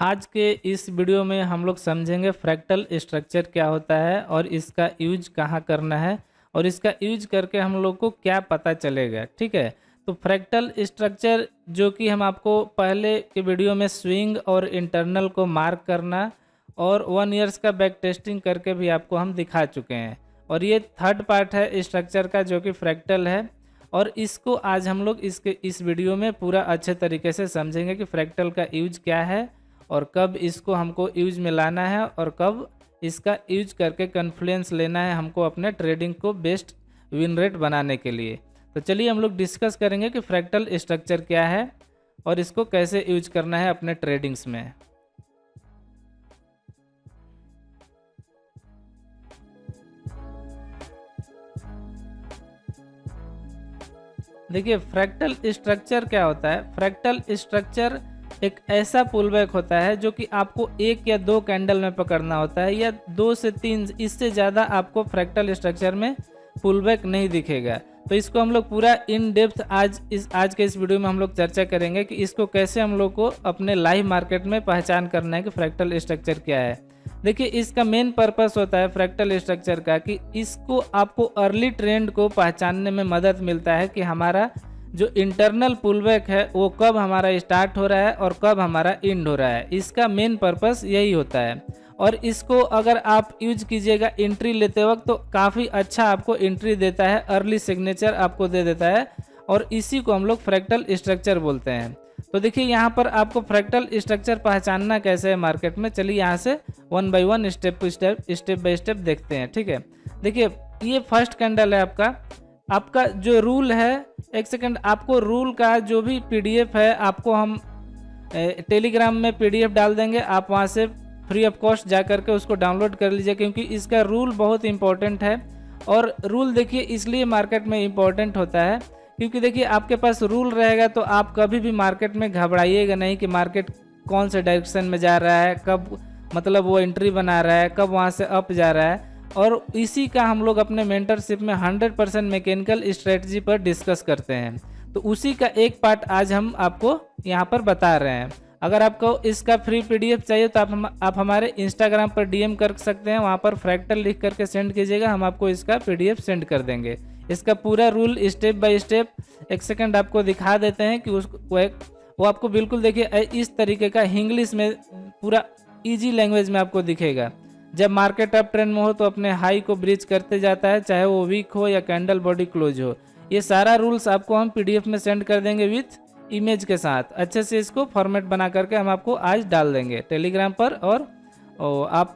आज के इस वीडियो में हम लोग समझेंगे फ्रैक्टल स्ट्रक्चर क्या होता है और इसका यूज कहाँ करना है और इसका यूज करके हम लोग को क्या पता चलेगा। ठीक है, तो फ्रैक्टल स्ट्रक्चर जो कि हम आपको पहले के वीडियो में स्विंग और इंटरनल को मार्क करना और 1 ईयर्स का बैक टेस्टिंग करके भी आपको हम दिखा चुके हैं और ये थर्ड पार्ट है स्ट्रक्चर का जो कि फ्रैक्टल है। और इसको आज हम लोग इस वीडियो में पूरा अच्छे तरीके से समझेंगे कि फ्रैक्टल का यूज क्या है और कब इसको हमको यूज में लाना है और कब इसका यूज करके कॉन्फ्लुएंस लेना है हमको अपने ट्रेडिंग को बेस्ट विन रेट बनाने के लिए। तो चलिए हम लोग डिस्कस करेंगे कि फ्रैक्टल स्ट्रक्चर क्या है और इसको कैसे यूज करना है अपने ट्रेडिंग्स में। देखिए फ्रैक्टल स्ट्रक्चर क्या होता है। फ्रैक्टल स्ट्रक्चर एक ऐसा पुलबैक होता है जो कि आपको 1 या 2 कैंडल में पकड़ना होता है या 2 से 3, इससे ज़्यादा आपको फ्रैक्टल स्ट्रक्चर में पुलबैक नहीं दिखेगा। तो इसको हम लोग पूरा इन डेप्थ आज के इस वीडियो में हम लोग चर्चा करेंगे कि इसको कैसे हम लोग को अपने लाइव मार्केट में पहचान करना है कि फ्रैक्टल स्ट्रक्चर क्या है। देखिए इसका मेन पर्पस होता है फ्रैक्टल स्ट्रक्चर का कि इसको आपको अर्ली ट्रेंड को पहचानने में मदद मिलता है कि हमारा जो इंटरनल पुलबैक है वो कब हमारा स्टार्ट हो रहा है और कब हमारा एंड हो रहा है। इसका मेन पर्पस यही होता है और इसको अगर आप यूज कीजिएगा एंट्री लेते वक्त तो काफ़ी अच्छा आपको एंट्री देता है, अर्ली सिग्नेचर आपको दे देता है और इसी को हम लोग फ्रैक्टल स्ट्रक्चर बोलते हैं। तो देखिए यहाँ पर आपको फ्रैक्टल स्ट्रक्चर पहचानना कैसे है मार्केट में, चलिए यहाँ से 1 बाय 1 स्टेप बाय स्टेप देखते हैं। ठीक है, देखिए ये फर्स्ट कैंडल है आपका जो रूल है। एक सेकंड, आपको रूल का जो भी पीडीएफ है आपको हम टेलीग्राम में पीडीएफ डाल देंगे, आप वहाँ से फ्री ऑफ कॉस्ट जा करके उसको डाउनलोड कर लीजिए क्योंकि इसका रूल बहुत इंपॉर्टेंट है। और रूल देखिए इसलिए मार्केट में इम्पॉर्टेंट होता है क्योंकि देखिए आपके पास रूल रहेगा तो आप कभी भी मार्केट में घबराइएगा नहीं कि मार्केट कौन से डायरेक्शन में जा रहा है, कब मतलब वो एंट्री बना रहा है, कब वहाँ से अप जा रहा है। और इसी का हम लोग अपने मेंटरशिप में 100% मैकेनिकल स्ट्रेटजी पर डिस्कस करते हैं। तो उसी का एक पार्ट आज हम आपको यहाँ पर बता रहे हैं। अगर आपको इसका फ्री पीडीएफ चाहिए तो आप हमारे इंस्टाग्राम पर डीएम कर सकते हैं, वहाँ पर फ्रैक्टल लिख करके सेंड कीजिएगा, हम आपको इसका पीडीएफ सेंड कर देंगे। इसका पूरा रूल स्टेप बाय स्टेप एक सेकंड आपको दिखा देते हैं कि वो आपको बिल्कुल देखिए इस तरीके का इंग्लिश में पूरा इजी लैंग्वेज में आपको दिखेगा। जब मार्केट अप ट्रेंड में हो तो अपने हाई को ब्रीच करते जाता है, चाहे वो वीक हो या कैंडल बॉडी क्लोज हो। ये सारा रूल्स आपको हम पीडीएफ में सेंड कर देंगे विथ इमेज के साथ। अच्छे से इसको फॉर्मेट बना करके हम आपको आज डाल देंगे टेलीग्राम पर और आप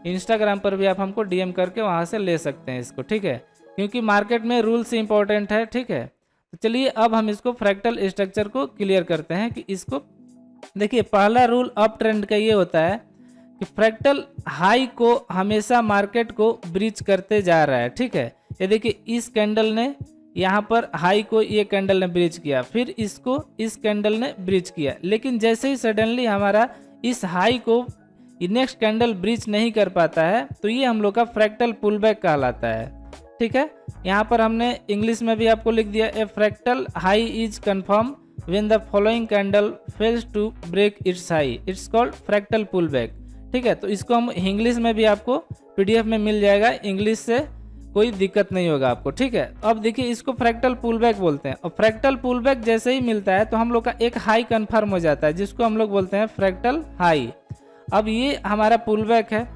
इंस्टाग्राम पर भी आप हमको डीएम करके वहाँ से ले सकते हैं इसको। ठीक है, क्योंकि मार्केट में रूल्स इंपॉर्टेंट है। ठीक है, तो चलिए अब हम इसको फ्रैक्टल स्ट्रक्चर को क्लियर करते हैं कि इसको देखिए पहला रूल अप ट्रेंड का ये होता है कि फ्रैक्टल हाई को हमेशा मार्केट को ब्रीच करते जा रहा है। ठीक है, ये देखिए इस कैंडल ने यहाँ पर हाई को ये कैंडल ने ब्रीच किया, फिर इसको इस कैंडल ने ब्रीच किया, लेकिन जैसे ही सडनली हमारा इस हाई को नेक्स्ट कैंडल ब्रीच नहीं कर पाता है तो ये हम लोग का फ्रैक्टल पुलबैक कहलाता है। ठीक है, यहाँ पर हमने इंग्लिश में भी आपको लिख दिया, a fractal high is confirm when the following candle fails to break its high, it's called fractal pullback. ठीक है, तो इसको हम इंग्लिश में भी आपको पीडीएफ में मिल जाएगा, इंग्लिश से कोई दिक्कत नहीं होगा आपको। ठीक है, अब देखिए इसको फ्रैक्टल पुलबैक बोलते हैं और फ्रैक्टल पुलबैक जैसे ही मिलता है तो हम लोग का एक हाई कन्फर्म हो जाता है जिसको हम लोग बोलते हैं फ्रैक्टल हाई। अब ये हमारा पुलबैक है।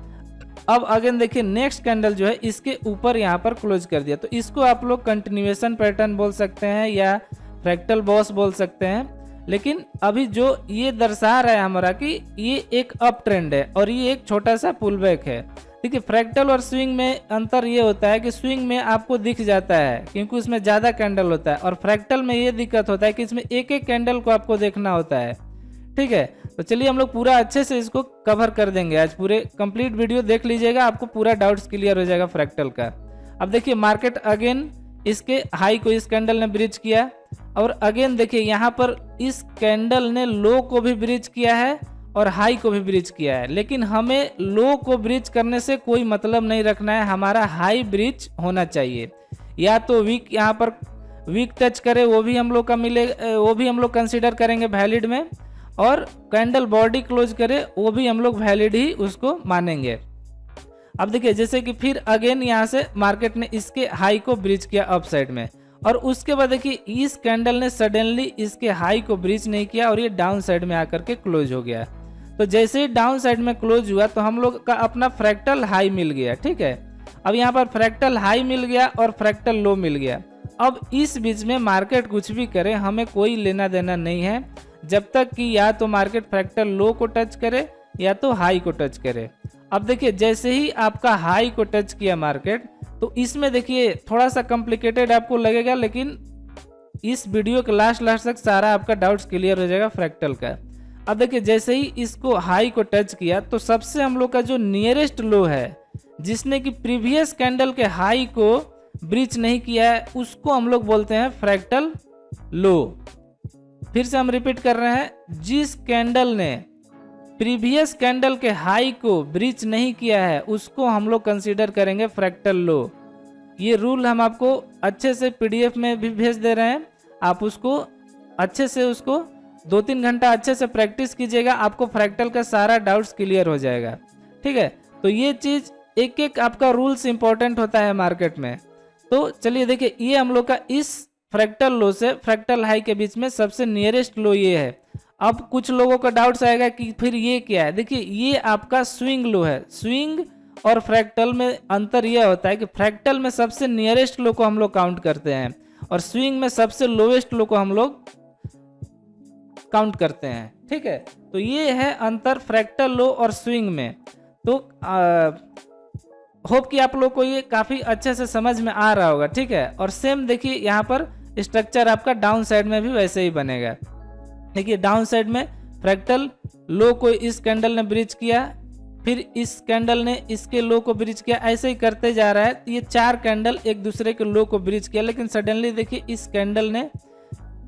अब अगेन देखिए नेक्स्ट कैंडल जो है इसके ऊपर यहाँ पर क्लोज कर दिया, तो इसको आप लोग कंटिन्यूएशन पैटर्न बोल सकते हैं या फ्रैक्टल बॉस बोल सकते हैं। लेकिन अभी जो ये दर्शा रहा है हमारा कि ये एक अप ट्रेंड है और ये एक छोटा सा पुलबैक है। देखिए फ्रैक्टल और स्विंग में अंतर ये होता है कि स्विंग में आपको दिख जाता है क्योंकि उसमें ज़्यादा कैंडल होता है और फ्रैक्टल में ये दिक्कत होता है कि इसमें एक एक कैंडल को आपको देखना होता है। ठीक है, तो चलिए हम लोग पूरा अच्छे से इसको कवर कर देंगे आज, पूरे कंप्लीट वीडियो देख लीजिएगा, आपको पूरा डाउट्स क्लियर हो जाएगा फ्रैक्टल का। अब देखिए मार्केट अगेन इसके हाई को इस कैंडल ने ब्रीच किया और अगेन देखिए यहाँ पर इस कैंडल ने लो को भी ब्रीच किया है और हाई को भी ब्रीच किया है, लेकिन हमें लो को ब्रीच करने से कोई मतलब नहीं रखना है, हमारा हाई ब्रीच होना चाहिए। या तो वीक यहाँ पर वीक टच करे वो भी हम लोग का मिले, वो भी हम लोग कंसिडर करेंगे वैलिड में, और कैंडल बॉडी क्लोज करे वो भी हम लोग वैलिड ही उसको मानेंगे। अब देखिए जैसे कि फिर अगेन यहाँ से मार्केट ने इसके हाई को ब्रीच किया अप साइड में, और उसके बाद देखिए इस कैंडल ने सडनली इसके हाई को ब्रीच नहीं किया और ये डाउन साइड में आकर के क्लोज हो गया। तो जैसे ही डाउन साइड में क्लोज हुआ तो हम लोग का अपना फ्रैक्टल हाई मिल गया, ठीक है। अब यहाँ पर फ्रैक्टल हाई मिल गया और फ्रैक्टल लो मिल गया। अब इस बीच में मार्केट कुछ भी करे हमें कोई लेना देना नहीं है, जब तक कि या तो मार्केट फ्रैक्टल लो को टच करे या तो हाई को टच करे। अब देखिए जैसे ही आपका हाई को टच किया मार्केट, तो इसमें देखिए थोड़ा सा कॉम्प्लिकेटेड आपको लगेगा, लेकिन इस वीडियो के लास्ट तक सारा आपका डाउट्स क्लियर हो जाएगा फ्रैक्टल का। अब देखिए जैसे ही इसको हाई को टच किया तो सबसे हम लोग का जो नियरेस्ट लो है, जिसने कि प्रीवियस कैंडल के हाई को ब्रीच नहीं किया है, उसको हम लोग बोलते हैं फ्रैक्टल लो। फिर से हम रिपीट कर रहे हैं, जिस कैंडल ने प्रीवियस कैंडल के हाई को ब्रीच नहीं किया है उसको हम लोग कंसीडर करेंगे फ्रैक्टल लो। ये रूल हम आपको अच्छे से पीडीएफ में भी भेज दे रहे हैं, आप उसको अच्छे से उसको 2-3 घंटा अच्छे से प्रैक्टिस कीजिएगा, आपको फ्रैक्टल का सारा डाउट्स क्लियर हो जाएगा, ठीक है। तो ये चीज एक एक आपका रूल्स इंपॉर्टेंट होता है मार्केट में। तो चलिए देखिए ये हम लोग का इस फ्रैक्टल लो से फ्रैक्टल हाई के बीच में सबसे नियरेस्ट लो ये है। अब कुछ लोगों का डाउट्स आएगा कि फिर ये क्या है। देखिए ये आपका स्विंग लो है। स्विंग और फ्रैक्टल में अंतर यह होता है कि फ्रैक्टल में सबसे नियरेस्ट लो को हम लोग काउंट करते हैं और स्विंग में सबसे लोवेस्ट लो को हम लोग काउंट करते हैं, ठीक है। तो ये है अंतर फ्रैक्टल लो और स्विंग में। तो होप कि आप लोग को ये काफी अच्छे से समझ में आ रहा होगा, ठीक है। और सेम देखिए यहाँ पर स्ट्रक्चर आपका डाउन साइड में भी वैसे ही बनेगा। देखिए डाउन साइड में फ्रैक्टल लो को इस कैंडल ने ब्रीच किया, फिर इस कैंडल ने इसके लो को ब्रीच किया, ऐसे ही करते जा रहा है। ये 4 कैंडल एक दूसरे के लो को ब्रीच किया, लेकिन सडनली देखिए इस कैंडल ने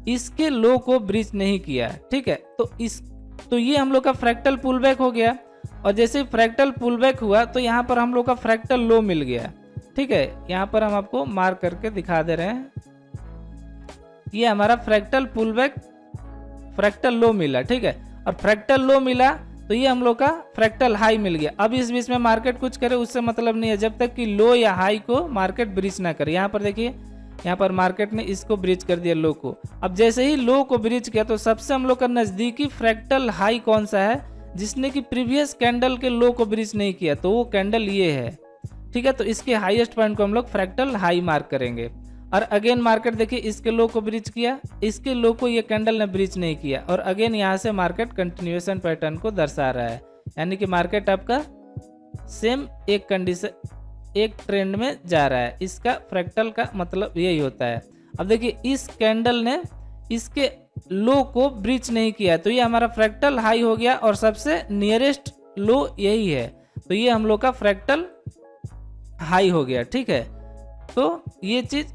इसके लो को ब्रीच नहीं किया, ठीक है। तो ये हम लोग का फ्रैक्टल पुल बैक हो गया, और जैसे ही फ्रैक्टल पुल बैक हुआ तो यहाँ पर हम लोग का फ्रैक्टल लो मिल गया, ठीक है। यहाँ पर हम आपको मार्क करके दिखा दे रहे हैं, ये हमारा फ्रैक्टल पुल बैक फ्रैक्टल लो मिला, ठीक है। और फ्रैक्टल लो मिला तो ये हम लोग का फ्रैक्टल हाई मिल गया। अब इस बीच में मार्केट कुछ करे उससे मतलब नहीं है, जब तक कि लो या हाई को मार्केट ब्रीच ना करे। यहाँ पर देखिए यहाँ पर मार्केट ने इसको ब्रीच कर दिया लो को। अब जैसे ही लो को ब्रीच किया तो सबसे हम लोग का नजदीकी फ्रैक्टल हाई कौन सा है, जिसने कि प्रीवियस कैंडल के लो को ब्रीच नहीं किया, तो वो कैंडल ये है, ठीक है। तो इसके हाईएस्ट पॉइंट को हम लोग फ्रैक्टल हाई मार्क करेंगे। और अगेन मार्केट देखिए इसके लो को ब्रीच किया, इसके लो को ये कैंडल ने ब्रीच नहीं किया, और अगेन यहाँ से मार्केट कंटिन्यूएशन पैटर्न को दर्शा रहा है, यानी कि मार्केट आपका सेम एक कंडीशन एक ट्रेंड में जा रहा है। इसका फ्रैक्टल का मतलब यही होता है। अब देखिए इस कैंडल ने इसके लो को ब्रीच नहीं किया, तो ये हमारा फ्रैक्टल हाई हो गया और सबसे नियरेस्ट लो यही है, तो ये हम लोग का फ्रैक्टल हाई हो गया, ठीक है। तो ये चीज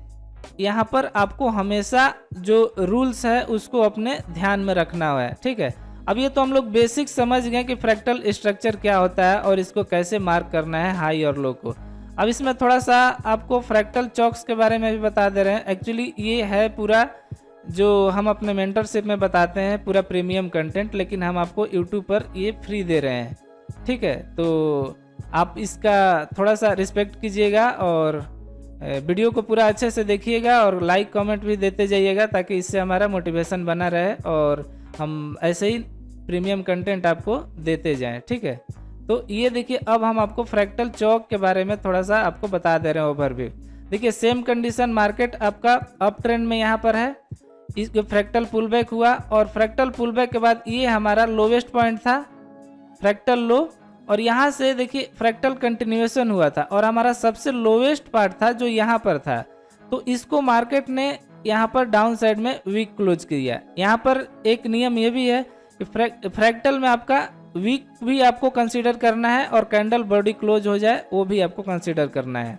यहाँ पर आपको हमेशा जो रूल्स है उसको अपने ध्यान में रखना है, ठीक है। अब ये तो हम लोग बेसिक समझ गए कि फ्रैक्टल स्ट्रक्चर क्या होता है और इसको कैसे मार्क करना है हाई और लो को। अब इसमें थोड़ा सा आपको फ्रैक्टल चॉक्स के बारे में भी बता दे रहे हैं। एक्चुअली ये है पूरा जो हम अपने मेंटरशिप में बताते हैं पूरा प्रीमियम कंटेंट, लेकिन हम आपको यूट्यूब पर ये फ्री दे रहे हैं, ठीक है। तो आप इसका थोड़ा सा रिस्पेक्ट कीजिएगा और वीडियो को पूरा अच्छे से देखिएगा और लाइक कमेंट भी देते जाइएगा, ताकि इससे हमारा मोटिवेशन बना रहे और हम ऐसे ही प्रीमियम कंटेंट आपको देते जाएं, ठीक है। तो ये देखिए अब हम आपको फ्रैक्टल चौक के बारे में थोड़ा सा आपको बता दे रहे हैं ओवरव्यू। देखिए सेम कंडीशन मार्केट आपका अप ट्रेंड में यहाँ पर है, इस फ्रैक्टल पुल बैक हुआ और फ्रैक्टल पुल बैक के बाद ये हमारा लोवेस्ट पॉइंट था फ्रैक्टल लो, और यहाँ से देखिए फ्रैक्टल कंटिन्यूएशन हुआ था और हमारा सबसे लोवेस्ट पार्ट था जो यहाँ पर था। तो इसको मार्केट ने यहाँ पर डाउन साइड में वीक क्लोज किया। यहाँ पर एक नियम ये भी है कि फ्रैक्टल में आपका वीक भी आपको कंसीडर करना है और कैंडल बॉडी क्लोज हो जाए वो भी आपको कंसीडर करना है,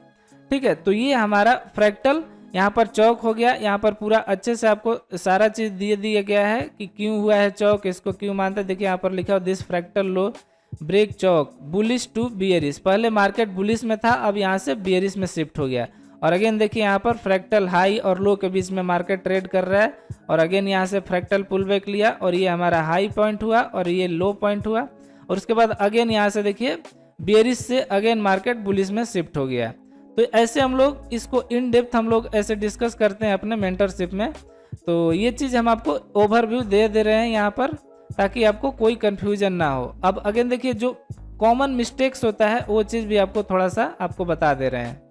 ठीक है। तो ये हमारा फ्रैक्टल यहाँ पर चौक हो गया। यहाँ पर पूरा अच्छे से आपको सारा चीज दिया गया है कि क्यों हुआ है चौक, इसको क्यों मानते हैं। देखिए यहाँ पर लिखा हो दिस फ्रैक्टल लो ब्रेक चौक बुलिश टू बियरिश। पहले मार्केट बुलिश में था, अब यहाँ से बियरिश में शिफ्ट हो गया और अगेन देखिए यहाँ पर फ्रैक्टल हाई और लो के बीच में मार्केट ट्रेड कर रहा है, और अगेन यहाँ से फ्रैक्टल पुल बैक लिया और ये हमारा हाई पॉइंट हुआ और ये लो पॉइंट हुआ, और उसके बाद अगेन यहाँ से देखिए बेरिश से अगेन मार्केट बुलिश में शिफ्ट हो गया। तो ऐसे हम लोग इसको इन डेप्थ हम लोग ऐसे डिस्कस करते हैं अपने मेंटरशिप में। तो ये चीज़ हम आपको ओवरव्यू दे रहे हैं यहाँ पर, ताकि आपको कोई कंफ्यूजन ना हो। अब अगेन देखिए जो कॉमन मिस्टेक्स होता है वो चीज़ भी आपको थोड़ा सा आपको बता दे रहे हैं।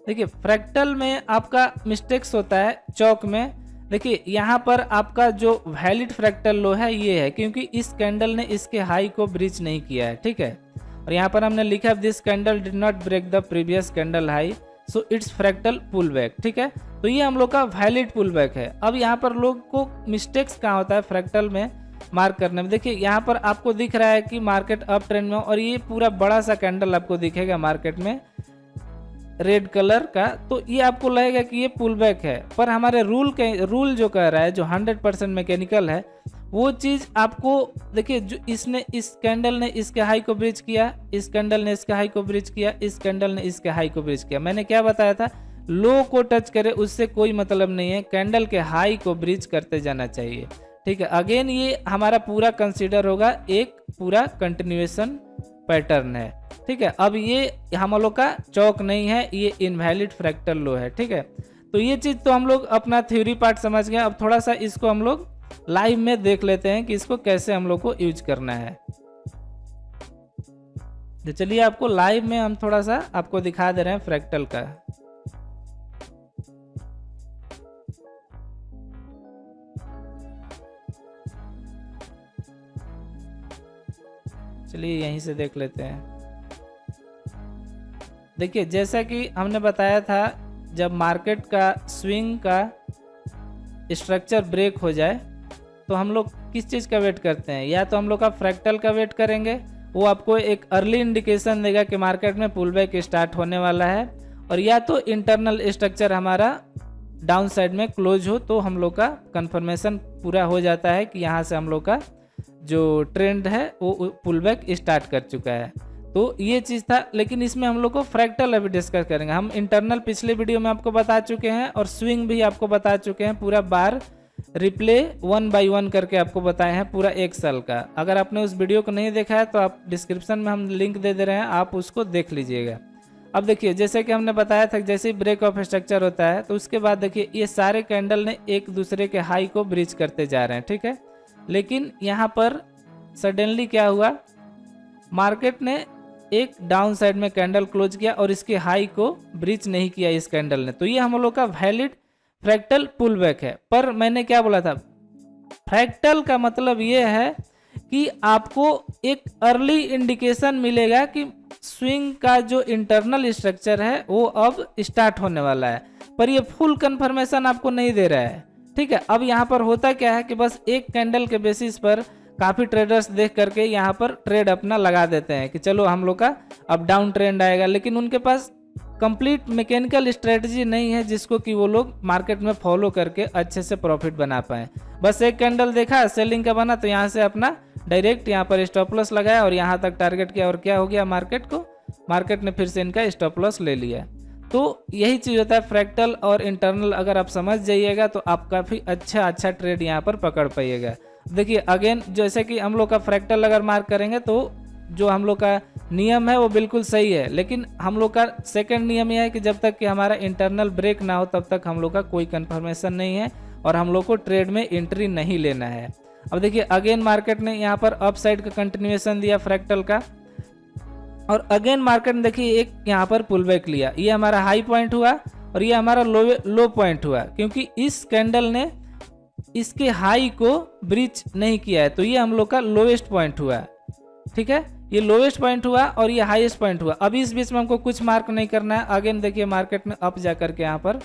देखिए फ्रैक्टल में आपका मिस्टेक्स होता है चौक में। देखिए यहाँ पर आपका जो वैलिड फ्रैक्टल लो है ये है, क्योंकि इस कैंडल ने इसके हाई को ब्रीच नहीं किया है, ठीक है। और यहाँ पर हमने लिखा है this candle did not break the previous candle high so it's fractal pull back, ठीक है। तो ये हम लोग का वैलिड पुल बैक है। अब यहाँ पर लोग को मिस्टेक्स कहाँ होता है फ्रैक्टल में मार्क करने में। देखिए यहाँ पर आपको दिख रहा है कि मार्केट अप ट्रेंड में, और ये पूरा बड़ा सा कैंडल आपको दिखेगा मार्केट में रेड कलर का, तो ये आपको लगेगा कि ये पुल बैक है। पर हमारे रूल जो कह रहा है, जो 100% मैकेनिकल है, वो चीज़ आपको देखिए जो इस कैंडल ने इसके हाई को ब्रीच किया, इस कैंडल ने इसके हाई को ब्रीच किया, इस कैंडल ने इसके हाई को ब्रीच किया। मैंने क्या बताया था, लो को टच करे उससे कोई मतलब नहीं है, कैंडल के हाई को ब्रीच करते जाना चाहिए, ठीक है। अगेन ये हमारा पूरा कंसीडर होगा एक पूरा कंटिन्यूएशन पैटर्न है, ठीक है। अब ये हम लोग का चौक नहीं है, ये इनवैलिड फ्रैक्टल लो है, ठीक है। तो ये चीज़ तो हम लोग अपना थ्योरी पार्ट समझ गए। अब थोड़ा सा इसको हम लोग लाइव में देख लेते हैं कि इसको कैसे हम लोग को यूज करना है। तो चलिए आपको लाइव में हम थोड़ा सा आपको दिखा दे रहे हैं फ्रैक्टल का। चलिए यहीं से देख लेते हैं। देखिए जैसा कि हमने बताया था, जब मार्केट का स्विंग का स्ट्रक्चर ब्रेक हो जाए तो हम लोग किस चीज़ का वेट करते हैं, या तो हम लोग का फ्रैक्टल का वेट करेंगे, वो आपको एक अर्ली इंडिकेशन देगा कि मार्केट में पुल बैक स्टार्ट होने वाला है, और या तो इंटरनल स्ट्रक्चर हमारा डाउन साइड में क्लोज हो तो हम लोग का कंफर्मेशन पूरा हो जाता है कि यहाँ से हम लोग का जो ट्रेंड है वो पुल बैक स्टार्ट कर चुका है। तो ये चीज़ था, लेकिन इसमें हम लोग को फ्रैक्टल अभी डिस्कस करेंगे। हम इंटरनल पिछले वीडियो में आपको बता चुके हैं और स्विंग भी आपको बता चुके हैं, पूरा बार रिप्ले 1 by 1 करके आपको बताए हैं पूरा 1 साल का। अगर आपने उस वीडियो को नहीं देखा है तो आप डिस्क्रिप्शन में हम लिंक दे रहे हैं, आप उसको देख लीजिएगा। अब देखिए जैसे कि हमने बताया था, जैसे ही ब्रेक ऑफ स्ट्रक्चर होता है तो उसके बाद देखिए ये सारे कैंडल ने एक दूसरे के हाई को ब्रीच करते जा रहे हैं, ठीक है। लेकिन यहाँ पर सडनली क्या हुआ, मार्केट ने एक डाउन साइड में कैंडल क्लोज किया और इसके हाई को ब्रीच नहीं किया इस कैंडल ने। तो ये हम लोग का वैलिड फ्रैक्टल पुल बैक है। पर मैंने क्या बोला था, फ्रैक्टल का मतलब ये है कि आपको एक अर्ली इंडिकेशन मिलेगा कि स्विंग का जो इंटरनल स्ट्रक्चर है वो अब स्टार्ट होने वाला है, पर ये फुल कंफर्मेशन आपको नहीं दे रहा है, ठीक है। अब यहाँ पर होता क्या है कि बस एक कैंडल के बेसिस पर काफ़ी ट्रेडर्स देख करके यहाँ पर ट्रेड अपना लगा देते हैं कि चलो हम लोग का अब डाउन ट्रेंड आएगा, लेकिन उनके पास कंप्लीट मैकेनिकल स्ट्रेटजी नहीं है जिसको कि वो लोग मार्केट में फॉलो करके अच्छे से प्रॉफिट बना पाए। बस एक कैंडल देखा सेलिंग का बना तो यहाँ से अपना डायरेक्ट यहाँ पर स्टॉप लॉस लगाया और यहाँ तक टारगेट किया, और क्या हो गया मार्केट ने फिर से इनका स्टॉप लॉस ले लिया। तो यही चीज़ होता है फ्रैक्टल और इंटरनल, अगर आप समझ जाइएगा तो आप काफ़ी अच्छा ट्रेड यहाँ पर पकड़ पाइएगा। देखिए अगेन जैसे कि हम लोग का फ्रैक्टल अगर मार्क करेंगे तो जो हम लोग का नियम है वो बिल्कुल सही है, लेकिन हम लोग का सेकंड नियम यह है कि जब तक कि हमारा इंटरनल ब्रेक ना हो तब तक हम लोग का कोई कंफर्मेशन नहीं है और हम लोग को ट्रेड में एंट्री नहीं लेना है। अब देखिए अगेन मार्केट ने यहाँ पर अप साइड का कंटिन्यूएशन दिया फ्रैक्टल का, और अगेन मार्केट ने देखिए एक यहाँ पर पुल बैक लिया। ये हमारा हाई पॉइंट हुआ और ये हमारा लो पॉइंट हुआ, क्योंकि इस कैंडल ने इसके हाई को ब्रीच नहीं किया है, तो ये हम लोग का लोवेस्ट पॉइंट हुआ, ठीक है। ये लोवेस्ट पॉइंट हुआ और ये हाईएस्ट पॉइंट हुआ। अभी इस बीच में हमको कुछ मार्क नहीं करना है। अगेन देखिए मार्केट ने अप जाकर के यहाँ पर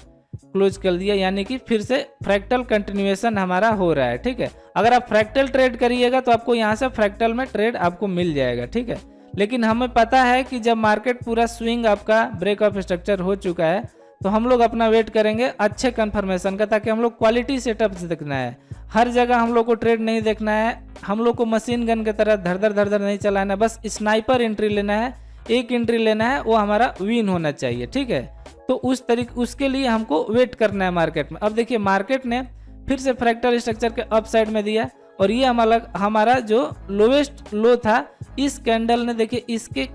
क्लोज कर दिया, यानी कि फिर से फ्रैक्टल कंटिन्यूएशन हमारा हो रहा है, ठीक है। अगर आप फ्रैक्टल ट्रेड करिएगा तो आपको यहाँ से फ्रैक्टल में ट्रेड आपको मिल जाएगा, ठीक है। लेकिन हमें पता है कि जब मार्केट पूरा स्विंग आपका ब्रेक ऑफ स्ट्रक्चर हो चुका है तो हम लोग अपना वेट करेंगे अच्छे कंफर्मेशन का, ताकि हम लोग क्वालिटी सेटअप से देखना है। हर जगह हम लोग को ट्रेड नहीं देखना है, हम लोग को मशीन गन की तरह धर धर नहीं चलाना है, बस स्नाइपर एंट्री लेना है एक एंट्री लेना है वो हमारा विन होना चाहिए, ठीक है। तो उसके लिए हमको वेट करना है मार्केट में। अब देखिए मार्केट ने फिर से फ्रैक्टल स्ट्रक्चर के अप साइड में दिया और ये हमारा जो लोवेस्ट लो था, इस कैंडल ने देखिए इसके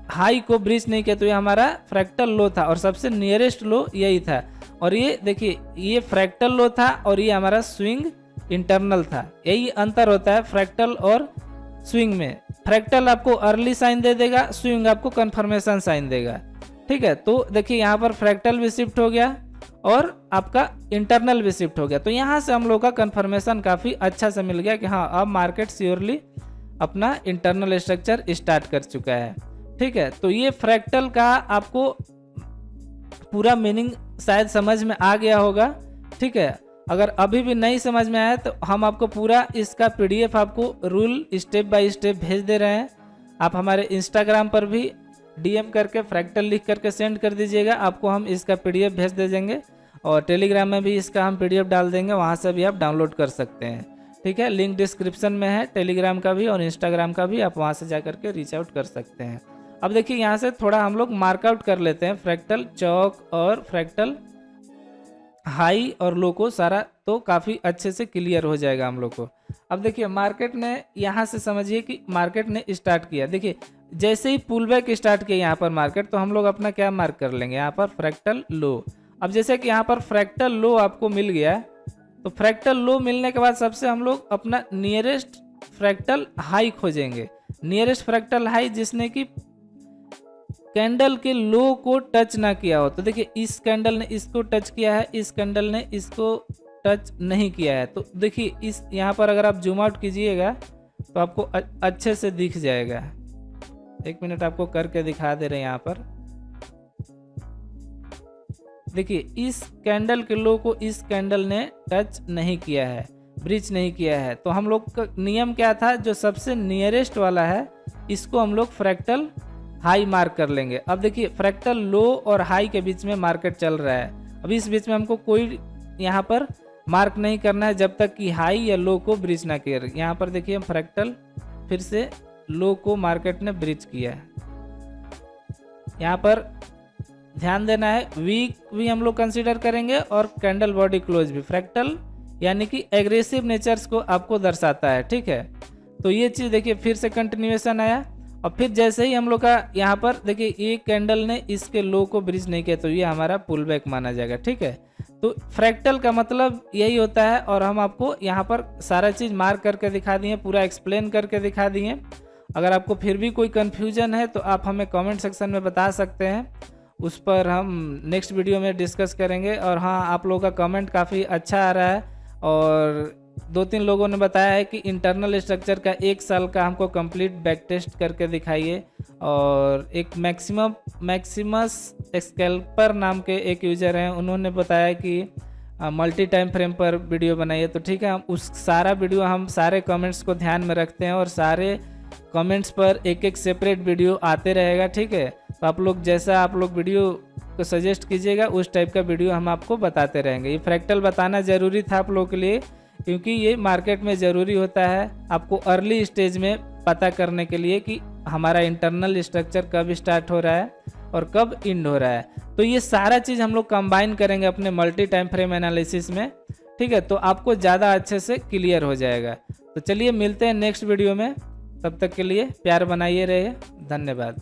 हाई को ब्रीच नहीं किया, तो ये हमारा फ्रैक्टल लो था और सबसे नियरेस्ट लो यही था। और ये देखिए ये फ्रैक्टल लो था और ये हमारा स्विंग इंटरनल था। यही अंतर होता है फ्रैक्टल और स्विंग में। फ्रैक्टल आपको अर्ली साइन दे देगा, स्विंग आपको कंफर्मेशन साइन देगा, ठीक है। तो देखिए यहाँ पर फ्रैक्टल भी शिफ्ट हो गया और आपका इंटरनल भी शिफ्ट हो गया। तो यहाँ से हम लोग का कंफर्मेशन काफ़ी अच्छा से मिल गया कि हाँ अब मार्केट श्योरली अपना इंटरनल स्ट्रक्चर स्टार्ट कर चुका है, ठीक है। तो ये फ्रैक्टल का आपको पूरा मीनिंग शायद समझ में आ गया होगा, ठीक है। अगर अभी भी नहीं समझ में आया तो हम आपको पूरा इसका PDF आपको रूल स्टेप बाय स्टेप भेज दे रहे हैं। आप हमारे इंस्टाग्राम पर भी DM करके फ्रैक्टल लिख करके सेंड कर दीजिएगा, आपको हम इसका PDF भेज दे देंगे। और टेलीग्राम में भी इसका हम PDF डाल देंगे, वहाँ से भी आप डाउनलोड कर सकते हैं, ठीक है। लिंक डिस्क्रिप्शन में है टेलीग्राम का भी और इंस्टाग्राम का भी, आप वहाँ से जा करके रीच आउट कर सकते हैं। अब देखिए यहाँ से थोड़ा हम लोग मार्कआउट कर लेते हैं फ्रैक्टल चौक और फ्रैक्टल हाई और लो को सारा, तो काफ़ी अच्छे से क्लियर हो जाएगा हम लोग को। अब देखिए मार्केट ने यहाँ से समझिए कि मार्केट ने स्टार्ट किया, देखिए जैसे ही पुल बैक स्टार्ट किया यहाँ पर मार्केट, तो हम लोग अपना क्या मार्क कर लेंगे यहाँ पर फ्रैक्टल लो। अब जैसे कि यहाँ पर फ्रैक्टल लो आपको मिल गया, तो फ्रैक्टल लो मिलने के बाद सबसे हम लोग अपना नियरेस्ट फ्रैक्टल हाई खोजेंगे। नियरेस्ट फ्रैक्टल हाई जिसने कि कैंडल के लो को टच ना किया हो। तो देखिए इस कैंडल ने इसको टच किया है, इस कैंडल ने इसको टच नहीं किया है। तो देखिए इस यहाँ पर अगर आप जूम आउट कीजिएगा तो आपको अच्छे से दिख जाएगा। एक मिनट आपको करके दिखा दे रहे हैं यहाँ पर। देखिए इस कैंडल के लो को इस कैंडल ने टच नहीं किया है, ब्रीच नहीं किया है। तो हम लोग का नियम क्या था, जो सबसे नियरेस्ट वाला है इसको हम लोग फ्रैक्टल हाई मार्क कर लेंगे। अब देखिए फ्रैक्टल लो और हाई के बीच में मार्केट चल रहा है, अभी इस बीच में हमको कोई यहाँ पर मार्क नहीं करना है जब तक कि हाई या लो को ब्रीच ना किया। यहाँ पर देखिए फ्रैक्टल फिर से लो को मार्केट ने ब्रीच किया है। यहाँ पर ध्यान देना है, वीक भी हम लोग कंसीडर करेंगे और कैंडल बॉडी क्लोज भी। फ्रैक्टल यानी कि एग्रेसिव नेचर्स को आपको दर्शाता है, ठीक है। तो ये चीज़ देखिए फिर से कंटिन्यूएशन आया और फिर जैसे ही हम लोग का यहाँ पर देखिए ये कैंडल ने इसके लो को ब्रीच नहीं किया, तो ये हमारा पुल बैक माना जाएगा, ठीक है। तो फ्रैक्टल का मतलब यही होता है और हम आपको यहाँ पर सारा चीज़ मार्क करके दिखा दिए, पूरा एक्सप्लेन करके दिखा दिए। अगर आपको फिर भी कोई कन्फ्यूजन है तो आप हमें कमेंट सेक्शन में बता सकते हैं, उस पर हम नेक्स्ट वीडियो में डिस्कस करेंगे। और हाँ, आप लोगों का कमेंट काफ़ी अच्छा आ रहा है और 2-3 लोगों ने बताया है कि इंटरनल स्ट्रक्चर का 1 साल का हमको कंप्लीट बैक टेस्ट करके दिखाइए। और एक मैक्सिमस स्कैल्पर नाम के एक यूज़र हैं, उन्होंने बताया कि मल्टी टाइम फ्रेम पर वीडियो बनाइए। तो ठीक है, हम उस सारा वीडियो हम सारे कमेंट्स को ध्यान में रखते हैं और सारे कमेंट्स पर एक सेपरेट वीडियो आते रहेगा, ठीक है। तो आप लोग जैसा आप लोग वीडियो को सजेस्ट कीजिएगा उस टाइप का वीडियो हम आपको बताते रहेंगे। ये फ्रैक्टल बताना ज़रूरी था आप लोगों के लिए, क्योंकि ये मार्केट में ज़रूरी होता है आपको अर्ली स्टेज में पता करने के लिए कि हमारा इंटरनल स्ट्रक्चर कब स्टार्ट हो रहा है और कब एंड हो रहा है। तो ये सारा चीज़ हम लोग कंबाइन करेंगे अपने मल्टी टाइम फ्रेम एनालिसिस में, ठीक है। तो आपको ज़्यादा अच्छे से क्लियर हो जाएगा। तो चलिए मिलते हैं नेक्स्ट वीडियो में, तब तक के लिए प्यार बनाइए रहिए, धन्यवाद।